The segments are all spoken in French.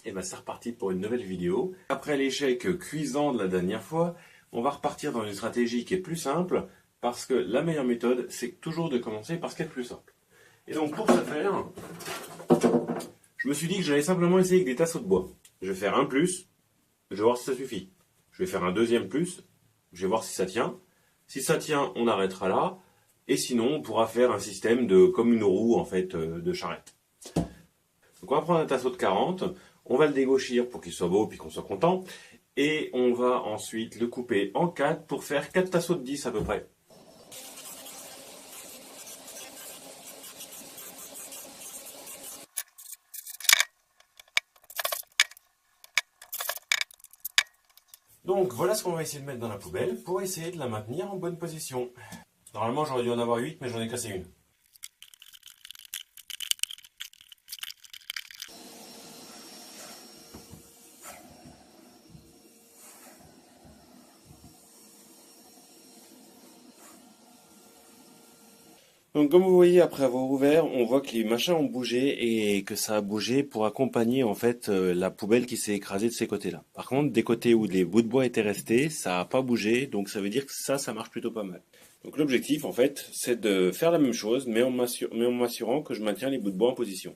Et ben c'est reparti pour une nouvelle vidéo. Après l'échec cuisant de la dernière fois, on va repartir dans une stratégie qui est plus simple, parce que la meilleure méthode, c'est toujours de commencer par ce qui est le plus simple. Et donc pour ce faire, je me suis dit que j'allais simplement essayer avec des tasseaux de bois. Je vais faire un plus, je vais voir si ça suffit. Je vais faire un deuxième plus, je vais voir si ça tient. Si ça tient, on arrêtera là. Et sinon, on pourra faire un système de comme une roue en fait de charrette. Donc on va prendre un tasseau de 40, on va le dégauchir pour qu'il soit beau puis qu'on soit content. Et on va ensuite le couper en 4 pour faire 4 tasseaux de 10 à peu près. Donc voilà ce qu'on va essayer de mettre dans la poubelle pour essayer de la maintenir en bonne position. Normalement j'aurais dû en avoir 8 mais j'en ai cassé une. Donc comme vous voyez, après avoir ouvert, on voit que les machins ont bougé et que ça a bougé pour accompagner en fait la poubelle qui s'est écrasée de ces côtés-là. Par contre, des côtés où les bouts de bois étaient restés, ça n'a pas bougé, donc ça veut dire que ça marche plutôt pas mal. Donc l'objectif en fait, c'est de faire la même chose, mais en m'assurant que je maintiens les bouts de bois en position.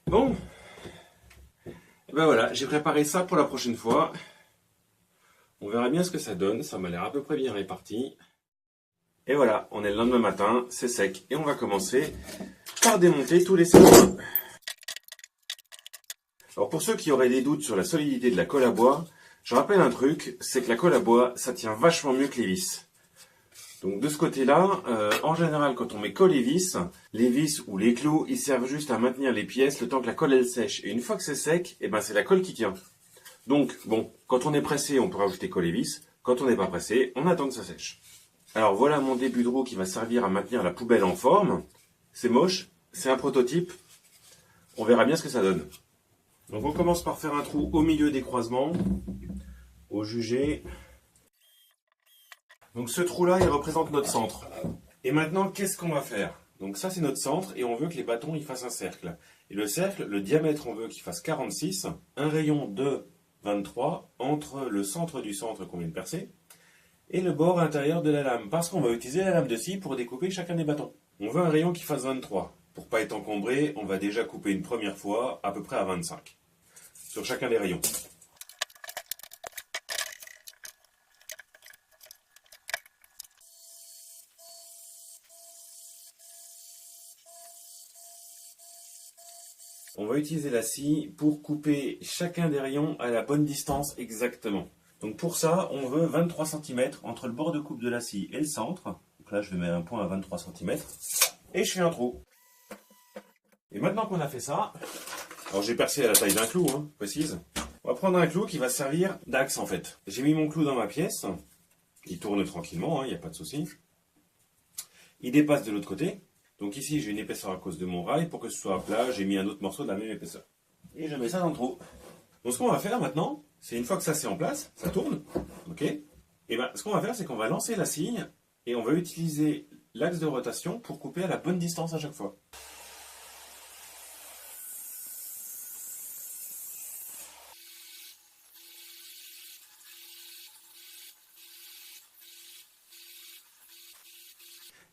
Bon, et ben voilà, j'ai préparé ça pour la prochaine fois. On verra bien ce que ça donne, ça m'a l'air à peu près bien réparti. Et voilà, on est le lendemain matin, c'est sec, et on va commencer par démonter tous les serre-joints. Alors pour ceux qui auraient des doutes sur la solidité de la colle à bois, je rappelle un truc, c'est que la colle à bois, ça tient vachement mieux que les vis. Donc de ce côté-là, en général, quand on met colle et vis, les vis ou les clous, ils servent juste à maintenir les pièces le temps que la colle elle sèche. Et une fois que c'est sec, eh ben c'est la colle qui tient. Donc bon, quand on est pressé, on peut rajouter colle et vis. Quand on n'est pas pressé, on attend que ça sèche. Alors voilà mon début de roue qui va servir à maintenir la poubelle en forme. C'est moche, c'est un prototype. On verra bien ce que ça donne. Donc on commence par faire un trou au milieu des croisements, au jugé. Donc ce trou-là, il représente notre centre. Et maintenant, qu'est-ce qu'on va faire? Donc ça, c'est notre centre et on veut que les bâtons ils fassent un cercle. Et le cercle, le diamètre, on veut qu'il fasse 46, un rayon de 23 entre le centre du centre qu'on vient de percer et le bord intérieur de la lame. Parce qu'on va utiliser la lame de scie pour découper chacun des bâtons. On veut un rayon qui fasse 23. Pour pas être encombré, on va déjà couper une première fois à peu près à 25 sur chacun des rayons. On va utiliser la scie pour couper chacun des rayons à la bonne distance exactement. Donc pour ça, on veut 23 cm entre le bord de coupe de la scie et le centre. Donc là, je vais mettre un point à 23 cm. Et je fais un trou. Et maintenant qu'on a fait ça, alors j'ai percé à la taille d'un clou, précise. On va prendre un clou qui va servir d'axe en fait. J'ai mis mon clou dans ma pièce. Il tourne tranquillement, il n'y a pas de souci. Il dépasse de l'autre côté. Donc ici, j'ai une épaisseur à cause de mon rail. Pour que ce soit plat, j'ai mis un autre morceau de la même épaisseur. Et je mets ça dans le trou. Donc ce qu'on va faire maintenant, c'est une fois que ça c'est en place, ça tourne, ok. Et ben ce qu'on va faire, c'est qu'on va lancer la scie et on va utiliser l'axe de rotation pour couper à la bonne distance à chaque fois.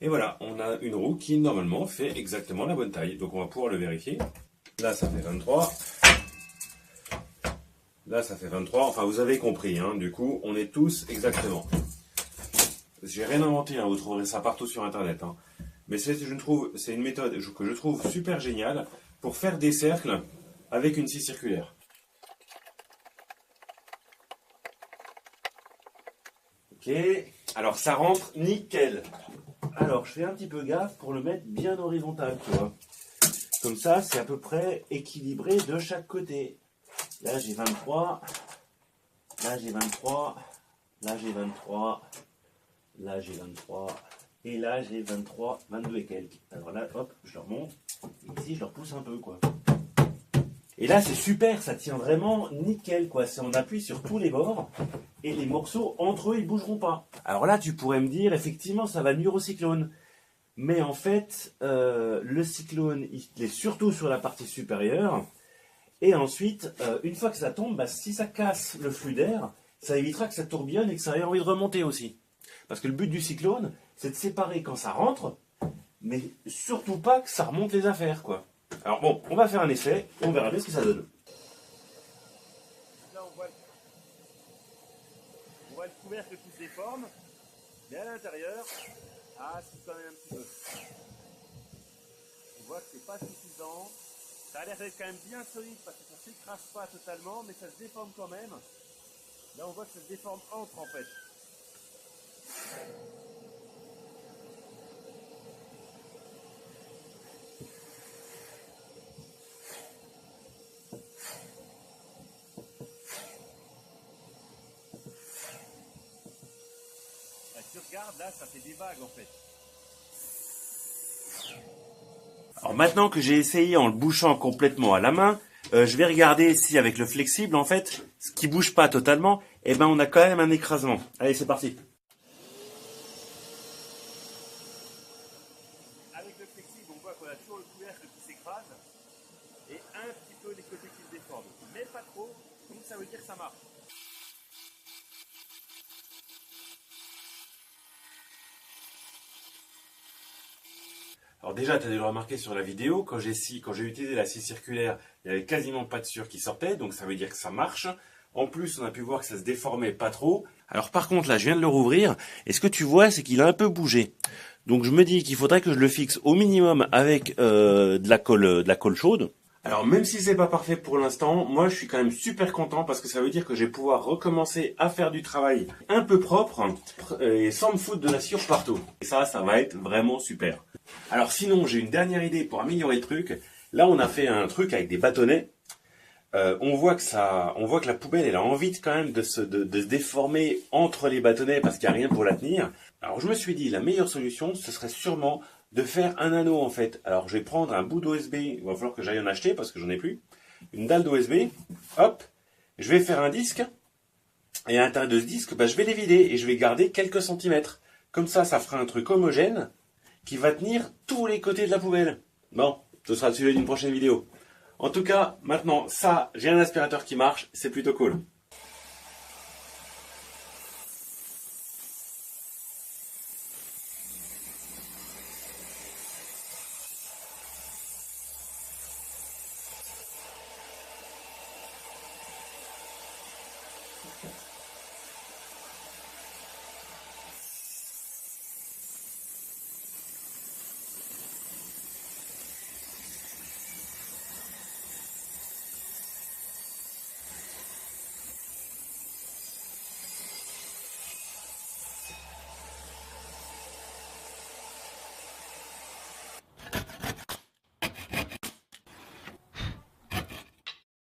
Et voilà, on a une roue qui normalement fait exactement la bonne taille. Donc on va pouvoir le vérifier. Là ça fait 23. Là ça fait 23. Enfin vous avez compris, du coup on est tous exactement. J'ai rien inventé, vous trouverez ça partout sur internet. Mais c'est une méthode que je trouve super géniale pour faire des cercles avec une scie circulaire. Ok, alors ça rentre nickel. Alors, je fais un petit peu gaffe pour le mettre bien horizontal, tu vois. Comme ça, c'est à peu près équilibré de chaque côté. Là, j'ai 23. Là, j'ai 23. Là, j'ai 23. Là, j'ai 23. Et là, j'ai 23, 22 et quelques. Alors là, hop, je le remonte. Et ici, je le repousse un peu, quoi. Et là, c'est super, ça tient vraiment nickel, quoi. On appuie sur tous les bords et les morceaux, entre eux, ils bougeront pas. Alors là, tu pourrais me dire, effectivement, ça va nuire au cyclone. Mais en fait, le cyclone, il est surtout sur la partie supérieure. Et ensuite, une fois que ça tombe, bah, si ça casse le flux d'air, ça évitera que ça tourbillonne et que ça ait envie de remonter aussi. Parce que le but du cyclone, c'est de séparer quand ça rentre, mais surtout pas que ça remonte les affaires, quoi. Alors bon, on va faire un essai, on verra bien ce que ça donne. Là, on voit le couvercle qui se déforme, mais à l'intérieur, c'est quand même un petit peu. On voit que c'est pas suffisant. Ça a l'air d'être quand même bien solide parce que ça ne s'écrase pas totalement, mais ça se déforme quand même. Là, on voit que ça se déforme entre en fait. Là, tu regardes, là, ça fait des vagues en fait. Alors maintenant que j'ai essayé en le bouchant complètement à la main, je vais regarder si avec le flexible, en fait, ce qui bouge pas totalement, eh ben on a quand même un écrasement. Allez, c'est parti. Avec le flexible, on voit qu'on a toujours le couvercle qui s'écrase et un petit peu les côtés qui se déforment, mais pas trop, donc ça veut dire que ça marche. Alors déjà, tu as dû le remarquer sur la vidéo, quand j'ai utilisé la scie circulaire, il n'y avait quasiment pas de sueur qui sortait, donc ça veut dire que ça marche. En plus, on a pu voir que ça se déformait pas trop. Alors par contre, là, je viens de le rouvrir, et ce que tu vois, c'est qu'il a un peu bougé. Donc je me dis qu'il faudrait que je le fixe au minimum avec de la colle chaude. Alors même si c'est pas parfait pour l'instant, moi je suis quand même super content parce que ça veut dire que je vais pouvoir recommencer à faire du travail un peu propre et sans me foutre de la cire partout. Et ça va être vraiment super. Alors sinon, j'ai une dernière idée pour améliorer le truc. Là, on a fait un truc avec des bâtonnets. On voit que la poubelle, elle a envie quand même de se déformer entre les bâtonnets parce qu'il n'y a rien pour la tenir. Alors je me suis dit, la meilleure solution, ce serait sûrement de faire un anneau en fait. Alors je vais prendre un bout d'OSB, il va falloir que j'aille en acheter parce que j'en ai plus. Une dalle d'OSB, hop, je vais faire un disque. Et à l'intérieur de ce disque, bah, je vais les vider et je vais garder quelques centimètres. Comme ça fera un truc homogène qui va tenir tous les côtés de la poubelle. Bon, ce sera le sujet d'une prochaine vidéo. En tout cas, maintenant, ça, j'ai un aspirateur qui marche, c'est plutôt cool.